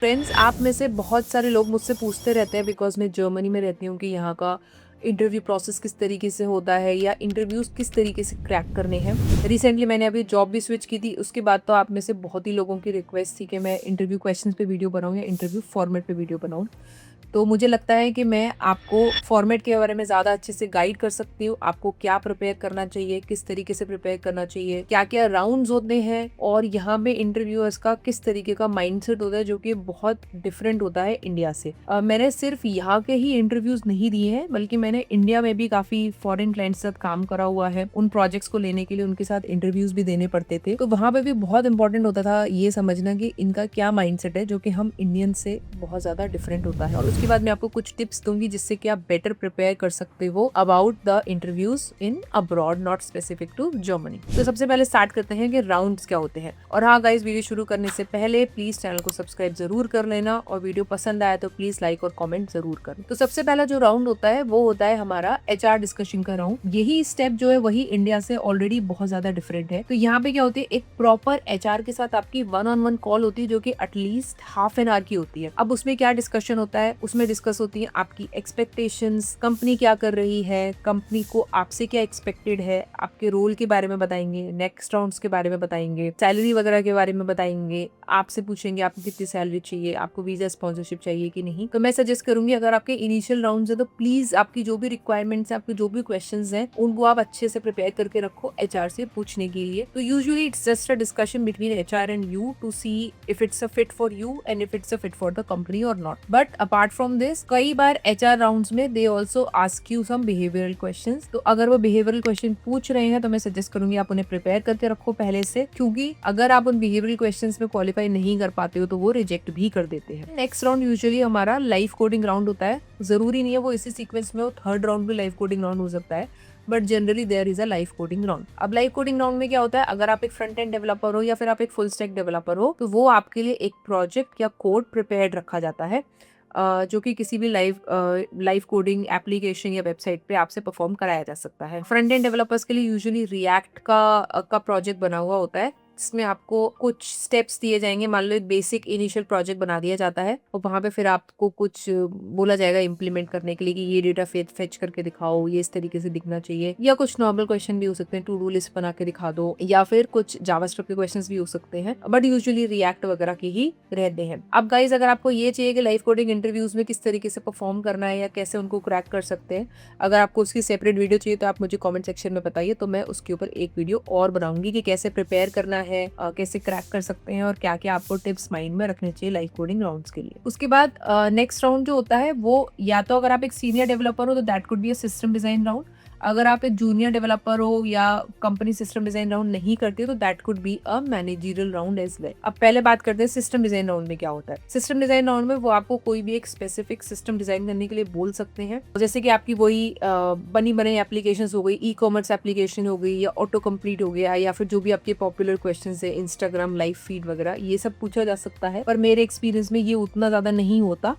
Friends, आप में से बहुत सारे लोग मुझसे पूछते रहते हैं बिकॉज मैं जर्मनी में रहती हूँ कि यहाँ का इंटरव्यू प्रोसेस किस तरीके से होता है या इंटरव्यूज किस तरीके से क्रैक करने हैं। रिसेंटली मैंने अभी जॉब भी स्विच की थी, उसके बाद तो आप में से बहुत ही लोगों की रिक्वेस्ट थी कि मैं इंटरव्यू क्वेश्चंस पे वीडियो बनाऊँ या इंटरव्यू फॉर्मेट पे वीडियो बनाऊँ। तो मुझे लगता है कि मैं आपको फॉर्मेट के बारे में ज़्यादा अच्छे से गाइड कर सकती हूँ, आपको क्या प्रिपेयर करना चाहिए, किस तरीके से प्रिपेयर करना चाहिए, क्या क्या राउंड्स होते हैं और यहाँ पे इंटरव्यूअर्स का किस तरीके का माइंडसेट होता है जो कि बहुत डिफरेंट होता है इंडिया से। मैंने सिर्फ यहाँ के ही इंटरव्यूज नहीं दिए हैं, बल्कि मैंने इंडिया में भी काफ़ी फॉरेन क्लाइंट्स के साथ काम करा हुआ है। उन प्रोजेक्ट्स को लेने के लिए उनके साथ इंटरव्यूज भी देने पड़ते थे, तो वहाँ पे भी बहुत इंपॉर्टेंट होता था ये समझना कि इनका क्या माइंडसेट है जो कि हम इंडियन से बहुत ज़्यादा डिफरेंट होता है। और उसके बाद मैं आपको कुछ टिप्स दूंगी जिससे कि आप बेटर प्रिपेयर कर सकते हो about the interviews in abroad, not specific to Germany. तो सबसे पहले स्टार्ट करते हैं कि राउंड्स क्या होते हैं। और हाँ गाइस, वीडियो शुरू करने से पहले प्लीज चैनल को सब्सक्राइब जरूर कर लेना और वीडियो पसंद आया तो प्लीज लाइक और कमेंट जरूर करना। तो सबसे पहला जो राउंड होता है वो होता है हमारा एचआर डिस्कशन का राउंड। यही स्टेप जो है वही इंडिया से ऑलरेडी बहुत ज्यादा डिफरेंट है। तो यहाँ पे क्या होती है, एक प्रॉपर एचआर के साथ आपकी वन ऑन वन कॉल होती है जो कि एटलीस्ट हाफ एन आवर की होती है। अब उसमें क्या डिस्कशन होता है, उसमें डिस्कस होती है आपकी एक्सपेक्टेशंस, कंपनी क्या कर रही है, कंपनी को आपसे क्या एक्सपेक्टेड है, आपके रोल के बारे में बताएंगे, नेक्स्ट राउंड्स के बारे में बताएंगे, सैलरी वगैरह के बारे में बताएंगे, आपसे पूछेंगे आपको कितनी सैलरी चाहिए, आपको वीजा स्पॉन्सरशिप चाहिए कि नहीं। तो मैं सजेस्ट करूंगी अगर आपके इनिशियल राउंड है तो प्लीज आपकी जो भी रिक्वायरमेंट्स है, आपके जो भी क्वेश्चन हैं, उनको आप अच्छे से प्रिपेयर करके रखो एचआर से पूछने के लिए। तो usually it's just a discussion between HR and you to see if it's a fit for you and if it's a fit for the company और not. But apart from this, कई बार HR rounds में they also ask you some behavioural questions. तो अगर वो behavioural question पूछ रहे हैं तो मैं सजेस्ट करूंगी आप उन्हें प्रिपेयर करके रखो पहले से, क्योंकि अगर आप उन बिहेवियरल क्वेश्चंस में क्वालिफाई नहीं कर पाते हो तो वो रिजेक्ट भी कर देते हैं। नेक्स्ट राउंड यूजुअली हमारा लाइव कोडिंग राउंड होता है। जरूरी नहीं है वो इसी सीक्वेंस में हो, थर्ड राउंड भी लाइव कोडिंग राउंड हो सकता है, but generally there is a live coding round. अब लाइव कोडिंग राउंड में क्या होता है, अगर आप एक फ्रंट एंड डेवलपर हो या फिर आप एक फुल स्टैक डेवलपर हो तो वो आपके लिए एक प्रोजेक्ट या कोड प्रिपेयर्ड रखा जाता है जो कि किसी भी लाइव कोडिंग एप्लीकेशन या वेबसाइट पे आपसे परफॉर्म कराया जा सकता है। फ्रंट एंड डेवलपर्स के लिए यूजुअली रिएक्ट का प्रोजेक्ट बना हुआ होता है जिसमें आपको कुछ स्टेप्स दिए जाएंगे। मान लो एक बेसिक इनिशियल प्रोजेक्ट बना दिया जाता है और वहां पे फिर आपको कुछ बोला जाएगा इम्प्लीमेंट करने के लिए कि ये डेटा फेच करके दिखाओ, ये इस तरीके से दिखना चाहिए, या कुछ नॉर्मल क्वेश्चन भी हो सकते हैं, टू डू लिस्ट बना के दिखा दो, या फिर कुछ जावास्क्रिप्ट के क्वेश्चंस भी हो सकते हैं, बट यूजुअली रिएक्ट वगैरह के ही रहते हैं। अब गाइज, अगर आपको ये चाहिए कि लाइव कोडिंग इंटरव्यूज में किस तरीके से परफॉर्म करना है या कैसे उनको क्रैक कर सकते हैं, अगर आपको उसकी सेपरेट वीडियो चाहिए तो आप मुझे कमेंट सेक्शन में बताइए, तो मैं उसके ऊपर एक वीडियो और बनाऊंगी कि कैसे प्रिपेयर करना है, कैसे क्रैक कर सकते हैं और क्या क्या आपको टिप्स माइंड में रखने चाहिए लाइव कोडिंग राउंड्स के लिए। उसके बाद नेक्स्ट राउंड जो होता है वो, या तो अगर आप एक सीनियर डेवलपर हो तो that could be a system design round. अगर आप एक जूनियर डेवलपर हो या कंपनी सिस्टम डिजाइन राउंड नहीं करती तो that could be a managerial round as well. अब पहले बात करते हैं सिस्टम डिजाइन राउंड में क्या होता है। सिस्टम डिजाइन राउंड में वो आपको कोई भी एक स्पेसिफिक सिस्टम डिजाइन करने के लिए बोल सकते हैं, जैसे कि आपकी वही बनी बनी एप्लीकेशंस हो गई, ई कॉमर्स एप्लीकेशन हो गई, या ऑटो कंप्लीट हो गया, या फिर जो भी आपके पॉपुलर क्वेश्चंस है, इंस्टाग्राम लाइव फीड वगैरह, ये सब पूछा जा सकता है। पर मेरे एक्सपीरियंस में ये उतना ज्यादा नहीं होता।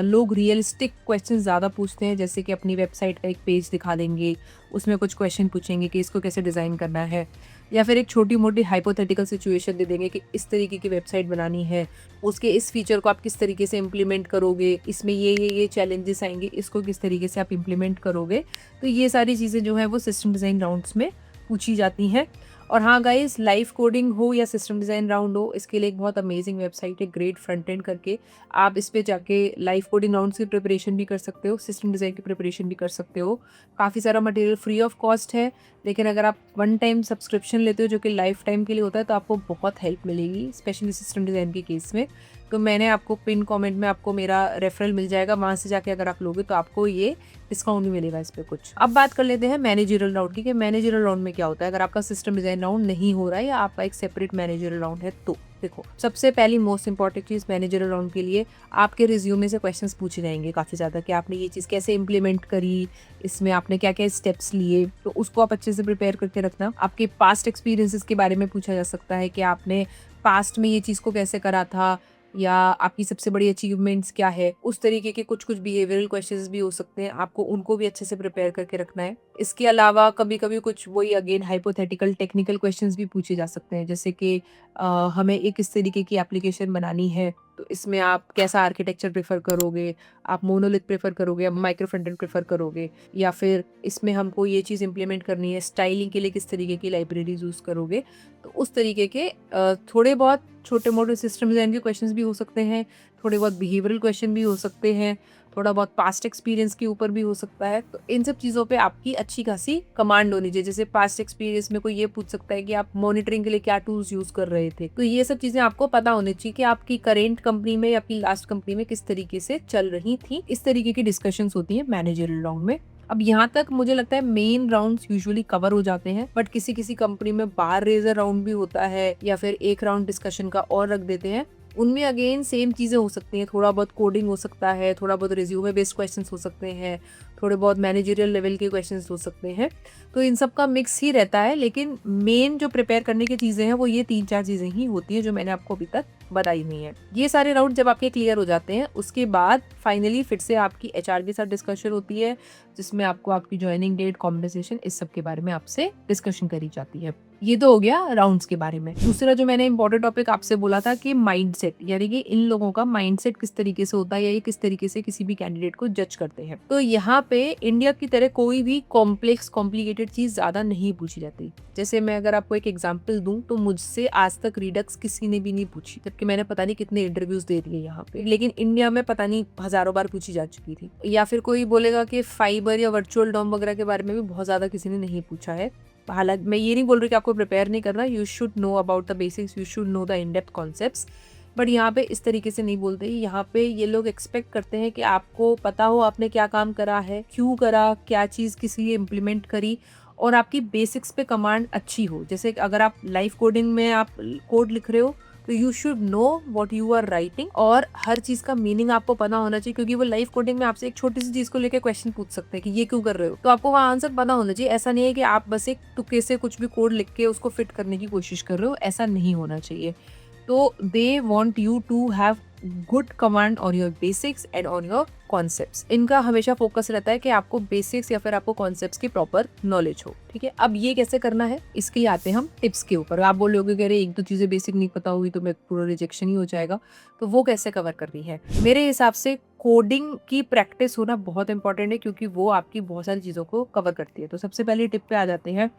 लोग रियलिस्टिक क्वेश्चन ज़्यादा पूछते हैं, जैसे कि अपनी वेबसाइट का एक पेज दिखा देंगे, उसमें कुछ क्वेश्चन पूछेंगे कि इसको कैसे डिज़ाइन करना है, या फिर एक छोटी मोटी हाइपोथेटिकल सिचुएशन दे देंगे कि इस तरीके की वेबसाइट बनानी है, उसके इस फीचर को आप किस तरीके से इम्प्लीमेंट करोगे, इसमें ये चैलेंजेस आएंगे, इसको किस तरीके से आप इम्प्लीमेंट करोगे। तो ये सारी चीज़ें जो है वो सिस्टम डिज़ाइन राउंड्स में पूछी जाती हैं। और हाँ गाइस, लाइव कोडिंग हो या सिस्टम डिज़ाइन राउंड हो, इसके लिए एक बहुत अमेजिंग वेबसाइट है ग्रेट फ्रंट एंड करके। आप इस पे जाके लाइव कोडिंग राउंड्स की प्रिपरेशन भी कर सकते हो, सिस्टम डिज़ाइन की प्रिपरेशन भी कर सकते हो। काफ़ी सारा मटेरियल फ्री ऑफ कॉस्ट है, लेकिन अगर आप वन टाइम सब्सक्रिप्शन लेते हो जो कि लाइफ टाइम के लिए होता है तो आपको बहुत हेल्प मिलेगी, स्पेशली सिस्टम डिज़ाइन के केस में। तो मैंने आपको पिन कमेंट में आपको मेरा रेफरल मिल जाएगा, वहाँ से जाके अगर आप लोगे तो आपको ये डिस्काउंट भी मिलेगा इस पे कुछ। अब बात कर लेते हैं मैनेजरल राउंड की, कि मैनेजरल राउंड में क्या होता है अगर आपका सिस्टम डिज़ाइन राउंड नहीं हो रहा है या आपका एक सेपरेट मैनेजरल राउंड है। तो देखो, सबसे पहली मोस्ट इंपॉर्टेंट चीज़ मैनेजरल राउंड के लिए आपके रिज्यूमे से क्वेश्चंस पूछे जाएंगे काफ़ी ज़्यादा, कि आपने ये चीज़ कैसे इंप्लीमेंट करी, इसमें आपने क्या क्या स्टेप्स लिए, तो उसको आप अच्छे से प्रिपेयर करके रखना। आपके पास्ट एक्सपीरियंसेस के बारे में पूछा जा सकता है कि आपने पास्ट में ये चीज़ को कैसे करा था, या आपकी सबसे बड़ी अचीवमेंट्स क्या है। उस तरीके के कुछ कुछ बिहेवियरल क्वेश्चंस भी हो सकते हैं, आपको उनको भी अच्छे से प्रिपेयर करके रखना है। इसके अलावा कभी कभी कुछ वही अगेन हाइपोथेटिकल टेक्निकल क्वेश्चंस भी पूछे जा सकते हैं, जैसे कि हमें एक इस तरीके की एप्लीकेशन बनानी है तो इसमें आप कैसा आर्किटेक्चर प्रेफर करोगे, आप मोनोलिथ प्रेफर करोगे या माइक्रो फ्रंट एंड प्रेफर करोगे, या फिर इसमें हमको ये चीज़ इंप्लीमेंट करनी है, स्टाइलिंग के लिए किस तरीके की लाइब्रेरीज यूज़ करोगे। तो उस तरीके के थोड़े बहुत छोटे मोटे सिस्टम डिज़ाइन के क्वेश्चंस भी हो सकते हैं, थोड़े बहुत बिहेवियरल क्वेश्चन भी हो सकते हैं, थोड़ा बहुत पास्ट एक्सपीरियंस के ऊपर भी हो सकता है। तो इन सब चीज़ों पे आपकी अच्छी खासी कमांड होनी चाहिए। जैसे पास्ट एक्सपीरियंस में कोई ये पूछ सकता है कि आप मॉनिटरिंग के लिए क्या टूल्स यूज़ कर रहे थे। तो ये सब चीज़ें आपको पता होनी चाहिए कि आपकी करेंट कंपनी में या आपकी लास्ट कंपनी में किस तरीके से चल रही थी। इस तरीके की डिस्कशंस होती हैं मैनेजरियल राउंड में। अब यहाँ तक मुझे लगता है मेन राउंड्स यूजुअली कवर हो जाते हैं, बट किसी किसी कंपनी में बार रेजर राउंड भी होता है या फिर एक राउंड डिस्कशन का और रख देते हैं। उनमें अगेन सेम चीज़ें हो सकती हैं, थोड़ा बहुत कोडिंग हो सकता है, थोड़ा बहुत रिज्यूमे बेस्ड क्वेश्चंस हो सकते हैं, थोड़े बहुत मैनेजरियल लेवल के क्वेश्चंस हो सकते हैं। तो इन सब का मिक्स ही रहता है, लेकिन मेन जो प्रिपेयर करने की चीज़ें हैं वो ये 3-4 चीज़ें ही होती हैं जो मैंने आपको अभी तक बताई हुई हैं। ये सारे राउंड जब आपके क्लियर हो जाते हैं उसके बाद फाइनली फिर से आपकी एचआर के साथ डिस्कशन होती है, जिसमें आपको आपकी ज्वाइनिंग डेट, कॉम्पेंसेशन, इस सब के बारे में आपसे डिस्कशन करी जाती है। ये तो हो गया राउंड्स के बारे में। दूसरा जो मैंने इंपॉर्टेंट टॉपिक आपसे बोला था कि माइंडसेट, यानी कि इन लोगों का माइंडसेट किस तरीके से होता है या ये किस तरीके से किसी भी कैंडिडेट को जज करते हैं। तो यहाँ पे इंडिया की तरह कोई भी कॉम्प्लेक्स कॉम्प्लिकेटेड चीज ज्यादा नहीं पूछी जाती। जैसे मैं अगर आपको एक एग्जांपल दूं तो मुझसे आज तक रिडक्स किसी ने भी नहीं पूछी, जबकि मैंने पता नहीं कितने इंटरव्यूज दे दिए यहाँ पे, लेकिन इंडिया में पता नहीं हजारों बार पूछी जा चुकी थी। या फिर कोई बोलेगा कि फाइबर या वर्चुअल डॉम वगैरह के बारे में भी बहुत ज्यादा किसी ने नहीं पूछा है। हालांकि मैं ये नहीं बोल रही कि आपको प्रिपेयर नहीं करना, you should know about the basics, you should know the in depth concepts, but यहाँ पे इस तरीके से नहीं बोलते। यहाँ पे ये लोग एक्सपेक्ट करते हैं कि आपको पता हो आपने क्या काम करा है, क्यों करा, क्या चीज़ किसी लिए इम्प्लीमेंट करी, और आपकी बेसिक्स पे कमांड अच्छी हो। जैसे अगर आप लाइफ कोडिंग में आप कोड लिख रहे हो तो you should know what you are writing, और हर चीज का मीनिंग आपको पता होना चाहिए, क्योंकि वो लाइफ कोडिंग में आपसे एक छोटी सी चीज को लेकर क्वेश्चन पूछ सकते हैं कि ये क्यों कर रहे हो, तो आपको वहाँ आंसर पता होना चाहिए। ऐसा नहीं है कि आप बस एक तुक्के से कुछ भी कोड लिख के उसको फिट करने की कोशिश कर रहे हो, ऐसा नहीं होना चाहिए। तो they want you to have good command on your basics and on your concepts. इनका हमेशा फोकस रहता है कि आपको बेसिक्स या फिर आपको कॉन्सेप्ट्स की प्रॉपर नॉलेज हो। ठीक है, अब ये कैसे करना है इसके लिए आते हैं हम टिप्स के ऊपर। आप बोलोगे कि अरे एक दो चीजें बेसिक नहीं पता हुई तो मैं पूरा रिजेक्शन ही हो जाएगा, तो वो कैसे कवर करनी है। मेरे हिसाब से कोडिंग की प्रैक्टिस होना बहुत इंपॉर्टेंट है, क्योंकि वो आपकी बहुत सारी चीजों को कवर करती है। तो सबसे पहले टिप पे आ जाते हैं।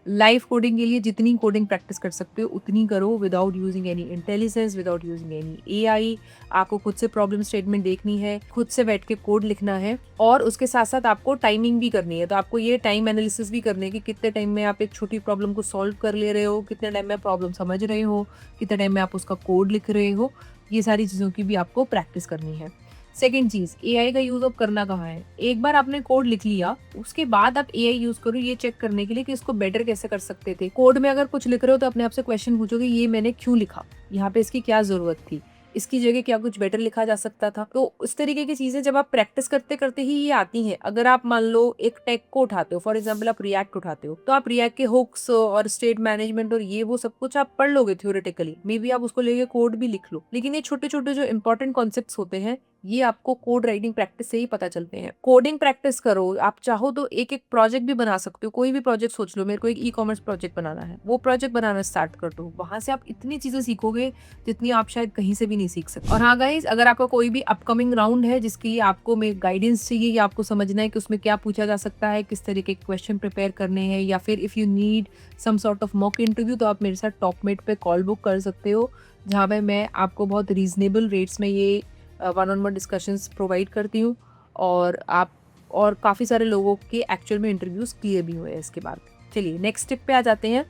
लाइव कोडिंग के लिए जितनी कोडिंग प्रैक्टिस कर सकते हो उतनी करो, without using any intelligence, without using any AI. आपको खुद से प्रॉब्लम स्टेटमेंट देखनी है, खुद से बैठ के कोड लिखना है, और उसके साथ साथ आपको टाइमिंग भी करनी है। तो आपको ये टाइम एनालिसिस भी करनी है कि कितने टाइम में आप एक छोटी प्रॉब्लम को सॉल्व कर ले रहे हो, कितने टाइम में प्रॉब्लम समझ रहे हो, कितने टाइम में आप उसका कोड लिख रहे हो। ये सारी चीज़ों की भी आपको प्रैक्टिस करनी है। सेकेंड चीज, एआई का यूज अब करना कहाँ है। एक बार आपने कोड लिख लिया, उसके बाद आप एआई यूज करो ये चेक करने के लिए कि इसको बेटर कैसे कर सकते थे। कोड में अगर कुछ लिख रहे हो तो अपने आप से क्वेश्चन पूछोगे ये मैंने क्यों लिखा, यहाँ पे इसकी क्या जरूरत थी, इसकी जगह क्या कुछ बेटर लिखा जा सकता था। तो इस तरीके की चीजें जब आप प्रैक्टिस करते करते ही ये आती हैं। अगर आप मान लो एक टेक को उठाते हो, फॉर एग्जाम्पल आप रिएक्ट उठाते हो, तो आप रिएक्ट के हुक्स और स्टेट मैनेजमेंट और ये वो सब कुछ आप पढ़ लोगे थ्योरेटिकली, मे बी आप उसको लेके कोड भी लिख लो, लेकिन ये छोटे छोटे जो इंपॉर्टेंट कॉन्सेप्ट्स होते हैं ये आपको कोड राइटिंग प्रैक्टिस से ही पता चलते हैं। कोडिंग प्रैक्टिस करो। आप चाहो तो एक एक प्रोजेक्ट भी बना सकते हो। कोई भी प्रोजेक्ट सोच लो, मेरे को एक ई कॉमर्स प्रोजेक्ट बनाना है, वो प्रोजेक्ट बनाना स्टार्ट कर दो। वहां से आप इतनी चीजें सीखोगे जितनी आप शायद कहीं से भी नहीं सीख सकते। और हाँ गाइज, अगर आपका कोई भी अपकमिंग राउंड है जिसके लिए आपको गाइडेंस चाहिए या आपको समझना है कि उसमें क्या पूछा जा सकता है, किस तरीके के क्वेश्चन प्रिपेयर करने हैं, या फिर if you need some sort of mock interview, तो आप मेरे साथ टॉपमेट पे कॉल बुक कर सकते हो, जहाँ पे मैं आपको बहुत रीजनेबल रेट्स में ये one on one discussions provide करती हूँ। और काफ़ी सारे लोगों के एक्चुअल में इंटरव्यूज़ क्लियर भी हुए हैं इसके बाद। चलिए नेक्स्ट टिप पे आ जाते हैं।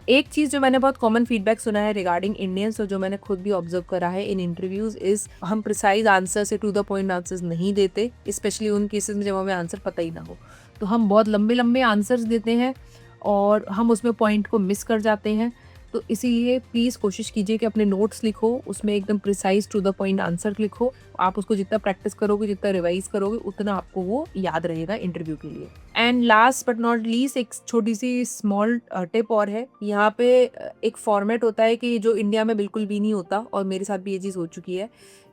एक चीज़ जो मैंने बहुत कॉमन फीडबैक सुना है रिगार्डिंग इंडियंस, और जो मैंने खुद भी ऑब्जर्व करा है इन इंटरव्यूज़, इज़ हम प्रिसाइज आंसर से टू द पॉइंट आंसर्स नहीं देते, स्पेशली उन केसेस में जब हमें आंसर पता ही ना हो। तो हम बहुत लंबे लंबे आंसर्स देते हैं और हम उसमें पॉइंट को मिस कर जाते हैं। तो इसीलिए प्लीज़ कोशिश कीजिए कि अपने नोट्स लिखो, उसमें एकदम precise to the point answer लिखो। आप उसको जितना प्रैक्टिस करोगे, जितना रिवाइज करोगे, उतना आपको वो याद रहेगा इंटरव्यू के लिए। And last but not least, एक छोटी सी स्मॉल टिप और है। यहाँ पे एक फॉर्मेट होता है कि जो इंडिया में बिल्कुल भी नहीं होता, और मेरे साथ भी ये चीज़ हो चुकी है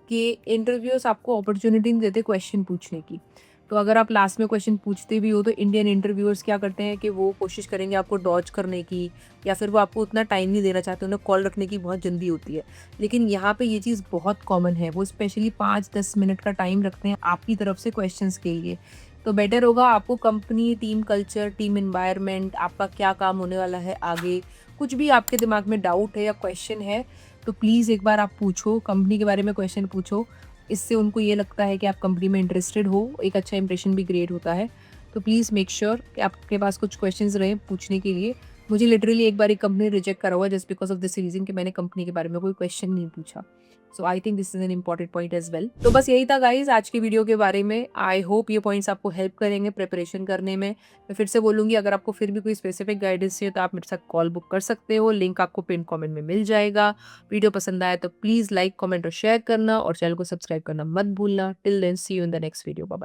कि इंटरव्यूअर्स आपको अपॉर्चुनिटी नहीं देते क्वेश्चन पूछने की। तो अगर आप लास्ट में क्वेश्चन पूछते भी हो तो इंडियन इंटरव्यूअर्स क्या करते हैं कि वो कोशिश करेंगे आपको डॉज करने की, या फिर वो आपको उतना टाइम नहीं देना चाहते, उन्हें कॉल रखने की बहुत जल्दी होती है। लेकिन यहाँ पे ये चीज़ बहुत कॉमन है, वो स्पेशली 5-10 मिनट का टाइम रखते हैं आपकी तरफ से क्वेश्चंस के लिए। तो बेटर होगा आपको company, team culture, team environment, आपका क्या काम होने वाला है आगे, कुछ भी आपके दिमाग में डाउट है या क्वेश्चन है, तो प्लीज़ एक बार आप पूछो, कंपनी के बारे में क्वेश्चन पूछो। इससे उनको ये लगता है कि आप कंपनी में इंटरेस्टेड हो, एक अच्छा इंप्रेशन भी क्रिएट होता है। तो प्लीज़ मेक श्योर कि आपके पास कुछ क्वेश्चंस रहें पूछने के लिए। मुझे लिटरली एक बार एक कंपनी रिजेक्ट करा हुआ है just because of this reason कि मैंने कंपनी के बारे में कोई क्वेश्चन नहीं पूछा। So I think this is an important point as well. तो बस यही था गाइज़ आज की वीडियो के बारे में। आई होप ये पॉइंट्स आपको हेल्प करेंगे प्रिपरेशन करने में। मैं फिर से बोलूँगी, अगर आपको फिर भी कोई स्पेसिफिक गाइडेंस चाहिए तो आप मेरे साथ कॉल बुक कर सकते हो। लिंक आपको पिन कमेंट में मिल जाएगा। वीडियो पसंद आया तो प्लीज़ लाइक, कमेंट और शेयर करना, और चैनल को सब्सक्राइब करना मत भूलना। Till then see you in the next video. Bye bye.